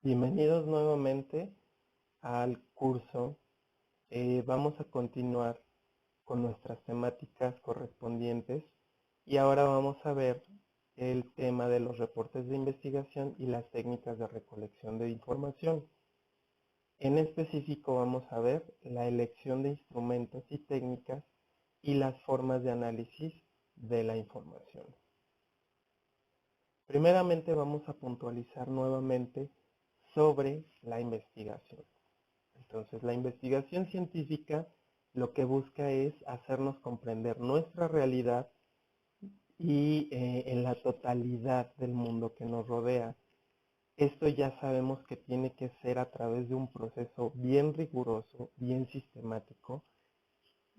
Bienvenidos nuevamente al curso. Vamos a continuar con nuestras temáticas correspondientes y ahora vamos a ver el tema de los reportes de investigación y las técnicas de recolección de información. En específico vamos a ver la elección de instrumentos y técnicas y las formas de análisis de la información. Primeramente vamos a puntualizar nuevamente sobre la investigación. Entonces, la investigación científica lo que busca es hacernos comprender nuestra realidad y en la totalidad del mundo que nos rodea. Esto ya sabemos que tiene que ser a través de un proceso bien riguroso, bien sistemático.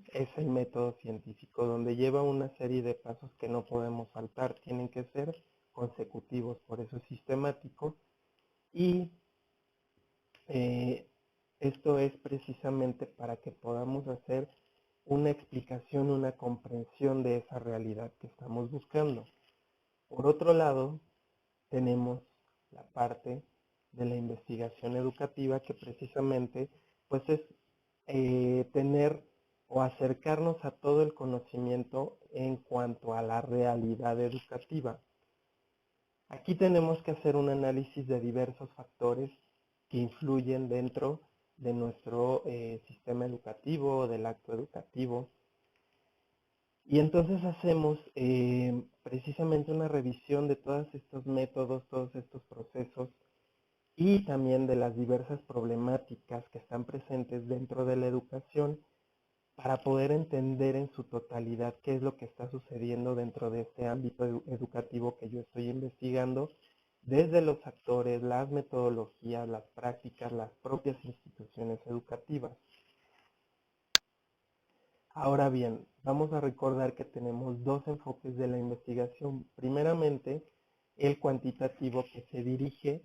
Es el método científico, donde lleva una serie de pasos que no podemos saltar, tienen que ser consecutivos, por eso es sistemático. Y eh, esto es precisamente para que podamos hacer una explicación, una comprensión de esa realidad que estamos buscando. Por otro lado, tenemos la parte de la investigación educativa que precisamente pues es tener o acercarnos a todo el conocimiento en cuanto a la realidad educativa. Aquí tenemos que hacer un análisis de diversos factores que influyen dentro de nuestro sistema educativo, del acto educativo. Y entonces hacemos precisamente una revisión de todos estos métodos, todos estos procesos y también de las diversas problemáticas que están presentes dentro de la educación para poder entender en su totalidad qué es lo que está sucediendo dentro de este ámbito educativo que yo estoy investigando, desde los actores, las metodologías, las prácticas, las propias instituciones educativas. Ahora bien, vamos a recordar que tenemos dos enfoques de la investigación. Primeramente, el cuantitativo, que se dirige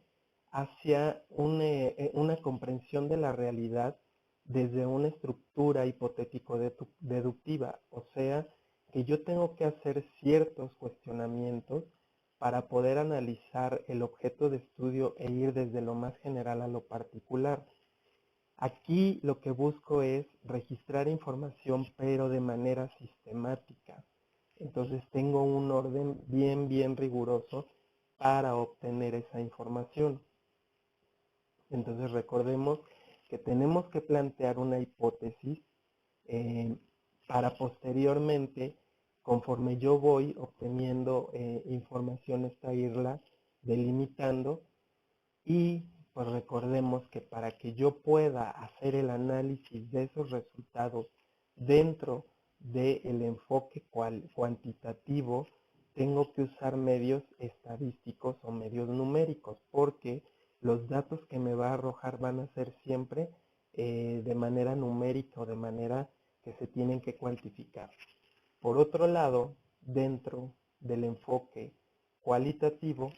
hacia una comprensión de la realidad desde una estructura hipotético-deductiva, o sea, que yo tengo que hacer ciertos cuestionamientos para poder analizar el objeto de estudio e ir desde lo más general a lo particular. Aquí lo que busco es registrar información, pero de manera sistemática. Entonces tengo un orden bien riguroso para obtener esa información. Entonces recordemos que tenemos que plantear una hipótesis eh, para posteriormente, conforme yo voy obteniendo información, esta irla delimitando. Y pues recordemos que para que yo pueda hacer el análisis de esos resultados dentro del enfoque cuantitativo, tengo que usar medios estadísticos o medios numéricos, porque los datos que me va a arrojar van a ser siempre de manera numérica o de manera que se tienen que cuantificar. Por otro lado, dentro del enfoque cualitativo,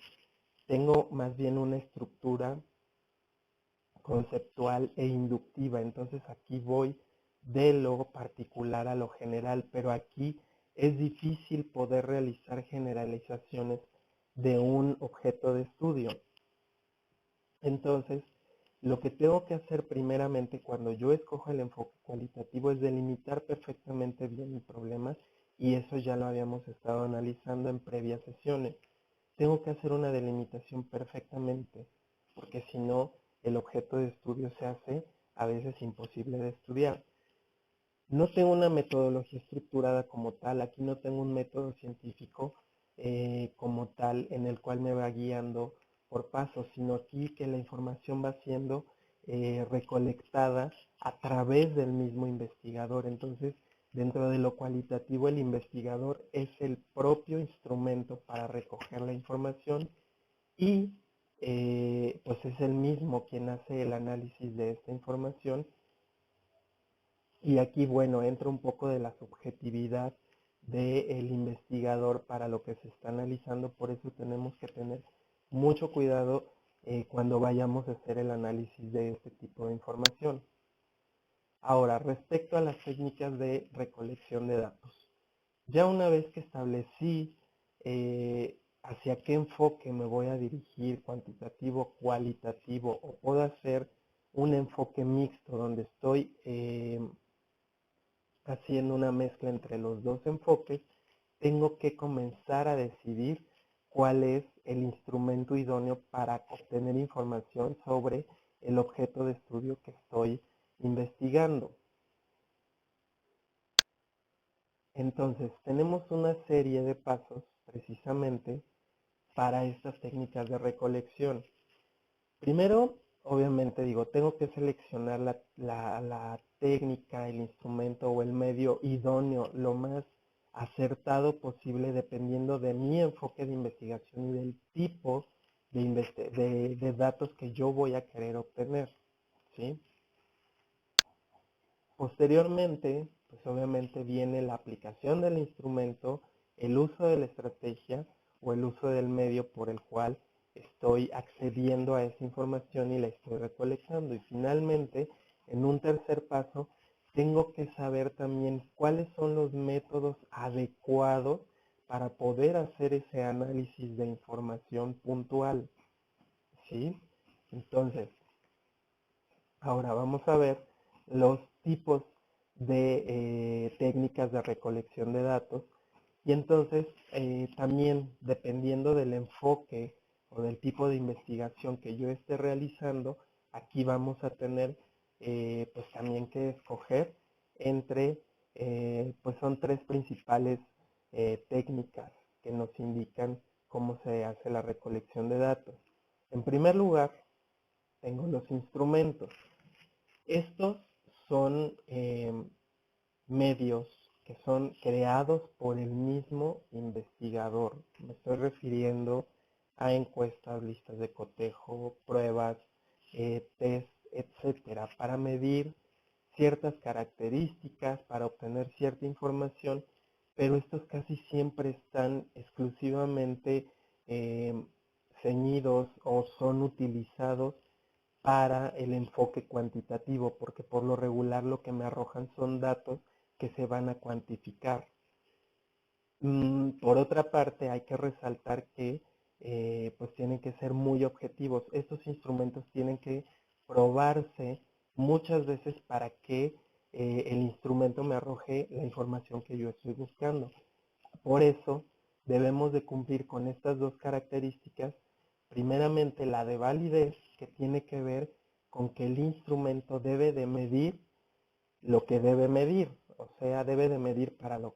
tengo más bien una estructura conceptual e inductiva. Entonces aquí voy de lo particular a lo general, pero aquí es difícil poder realizar generalizaciones de un objeto de estudio. Entonces, lo que tengo que hacer primeramente cuando yo escojo el enfoque cualitativo es delimitar perfectamente bien mi problema, y eso ya lo habíamos estado analizando en previas sesiones. Tengo que hacer una delimitación perfectamente, porque si no, el objeto de estudio se hace a veces imposible de estudiar. No tengo una metodología estructurada como tal, aquí no tengo un método científico como tal en el cual me va guiando por pasos, sino aquí que la información va siendo recolectada a través del mismo investigador. Entonces, dentro de lo cualitativo, el investigador es el propio instrumento para recoger la información y pues es el mismo quien hace el análisis de esta información. Y aquí, bueno, entra un poco de la subjetividad del investigador para lo que se está analizando, por eso tenemos que tener mucho cuidado cuando vayamos a hacer el análisis de este tipo de información. Ahora, respecto a las técnicas de recolección de datos. Ya una vez que establecí hacia qué enfoque me voy a dirigir, cuantitativo, cualitativo, o puedo hacer un enfoque mixto donde estoy haciendo una mezcla entre los dos enfoques, tengo que comenzar a decidir cuál es el instrumento idóneo para obtener información sobre el objeto de estudio que estoy investigando. Entonces, tenemos una serie de pasos precisamente para estas técnicas de recolección. Primero, obviamente digo, tengo que seleccionar la técnica, el instrumento o el medio idóneo, lo más acertado posible dependiendo de mi enfoque de investigación y del tipo de datos que yo voy a querer obtener, ¿sí? Posteriormente, pues obviamente viene la aplicación del instrumento, el uso de la estrategia o el uso del medio por el cual estoy accediendo a esa información y la estoy recolectando. Y finalmente, en un tercer paso, tengo que saber también cuáles son los métodos adecuados para poder hacer ese análisis de información puntual, ¿sí? Entonces, ahora vamos a ver los tipos de técnicas de recolección de datos y entonces también dependiendo del enfoque o del tipo de investigación que yo esté realizando, aquí vamos a tener pues también que escoger entre, pues son tres principales técnicas que nos indican cómo se hace la recolección de datos. En primer lugar, tengo los instrumentos. Estos son medios que son creados por el mismo investigador. Me estoy refiriendo a encuestas, listas de cotejo, pruebas, test, etcétera, para medir ciertas características, para obtener cierta información, pero estos casi siempre están exclusivamente ceñidos o son utilizados para el enfoque cuantitativo, porque por lo regular lo que me arrojan son datos que se van a cuantificar. Por otra parte, hay que resaltar que pues tienen que ser muy objetivos. Estos instrumentos tienen que probarse muchas veces para que el instrumento me arroje la información que yo estoy buscando. Por eso debemos de cumplir con estas dos características. Primeramente, la de validez, que tiene que ver con que el instrumento debe de medir lo que debe medir, o sea, debe de medir para lo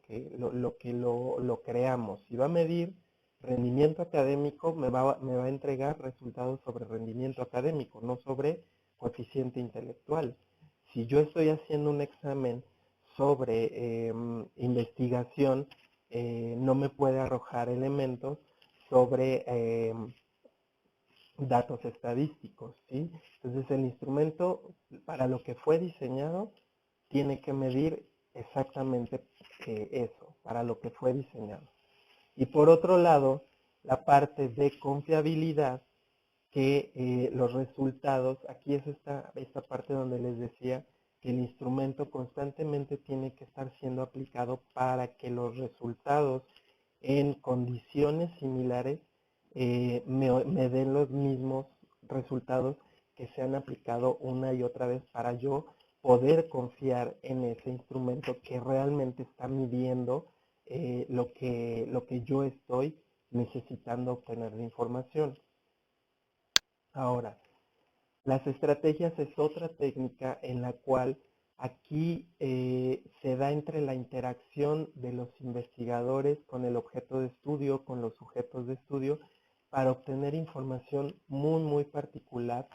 creamos. Si va a medir rendimiento académico, me va a entregar resultados sobre rendimiento académico, no sobre coeficiente intelectual. Si yo estoy haciendo un examen sobre investigación, no me puede arrojar elementos sobre datos estadísticos, ¿sí? Entonces el instrumento, para lo que fue diseñado, tiene que medir exactamente eso, para lo que fue diseñado. Y por otro lado, la parte de confiabilidad, que los resultados, aquí es esta parte donde les decía que el instrumento constantemente tiene que estar siendo aplicado para que los resultados en condiciones similares me den los mismos resultados que se han aplicado una y otra vez para yo poder confiar en ese instrumento que realmente está midiendo lo que yo estoy necesitando obtener de información. Ahora, las estrategias es otra técnica en la cual aquí se da entre la interacción de los investigadores con el objeto de estudio, con los sujetos de estudio, para obtener información muy particular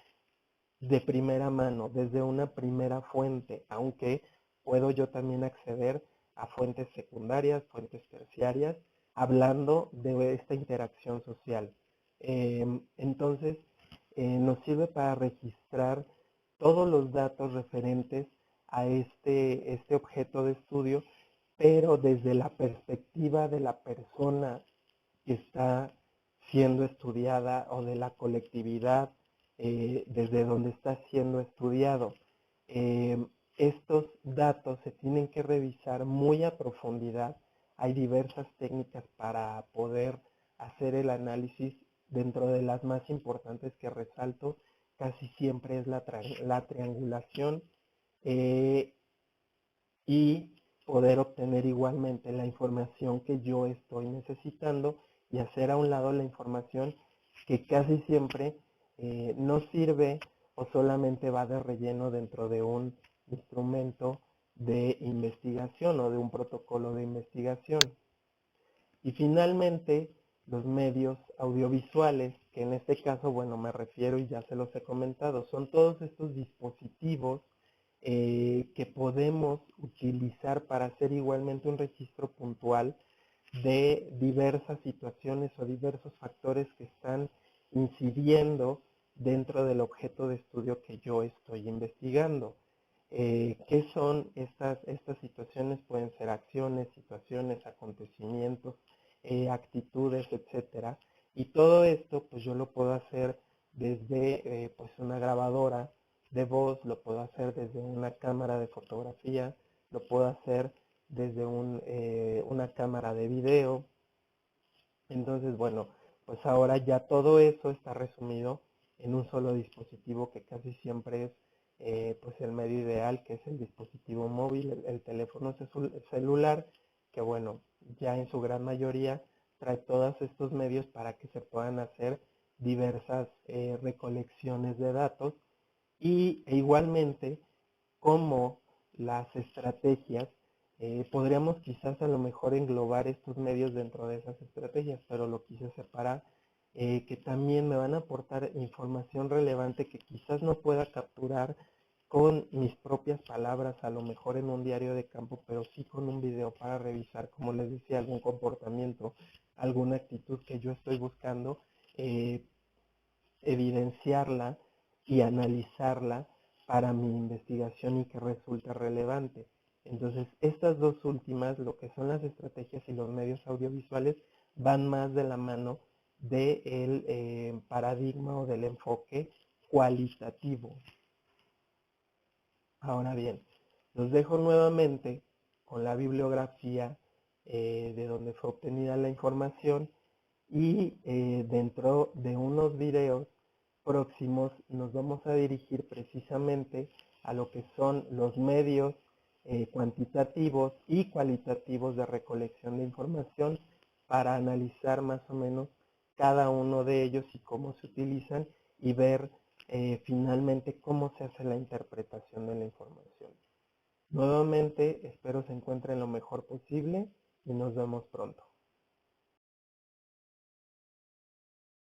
de primera mano, desde una primera fuente, aunque puedo yo también acceder a fuentes secundarias, fuentes terciarias, hablando de esta interacción social. Entonces, nos sirve para registrar todos los datos referentes a este objeto de estudio, pero desde la perspectiva de la persona que está siendo estudiada o de la colectividad desde donde está siendo estudiado. Estos datos se tienen que revisar muy a profundidad. Hay diversas técnicas para poder hacer el análisis. Dentro de las más importantes que resalto, casi siempre es la triangulación y poder obtener igualmente la información que yo estoy necesitando y hacer a un lado la información que casi siempre no sirve o solamente va de relleno dentro de un instrumento de investigación o de un protocolo de investigación. Y finalmente, los medios audiovisuales, que en este caso, bueno, me refiero y ya se los he comentado, son todos estos dispositivos que podemos utilizar para hacer igualmente un registro puntual de diversas situaciones o diversos factores que están incidiendo dentro del objeto de estudio que yo estoy investigando. ¿Qué son estas situaciones? Pueden ser acciones, situaciones, acontecimientos, actitudes, etcétera. Y todo esto, pues yo lo puedo hacer desde pues una grabadora de voz, lo puedo hacer desde una cámara de fotografía, lo puedo hacer desde una cámara de video. Entonces, bueno, pues ahora ya todo eso está resumido en un solo dispositivo que casi siempre es pues el medio ideal, que es el dispositivo móvil, el teléfono celular, que bueno, ya en su gran mayoría trae todos estos medios para que se puedan hacer diversas recolecciones de datos y igualmente como las estrategias, podríamos quizás a lo mejor englobar estos medios dentro de esas estrategias, pero lo quise separar, que también me van a aportar información relevante que quizás no pueda capturar con mis propias palabras, a lo mejor en un diario de campo, pero sí con un video para revisar, como les decía, algún comportamiento, alguna actitud que yo estoy buscando, evidenciarla y analizarla para mi investigación y que resulte relevante. Entonces, estas dos últimas, lo que son las estrategias y los medios audiovisuales, van más de la mano del paradigma o del enfoque cualitativo. Ahora bien, los dejo nuevamente con la bibliografía de donde fue obtenida la información y dentro de unos videos próximos nos vamos a dirigir precisamente a lo que son los medios cuantitativos y cualitativos de recolección de información para analizar más o menos cada uno de ellos y cómo se utilizan y ver finalmente cómo se hace la interpretación de la información. Nuevamente espero se encuentren lo mejor posible y nos vemos pronto.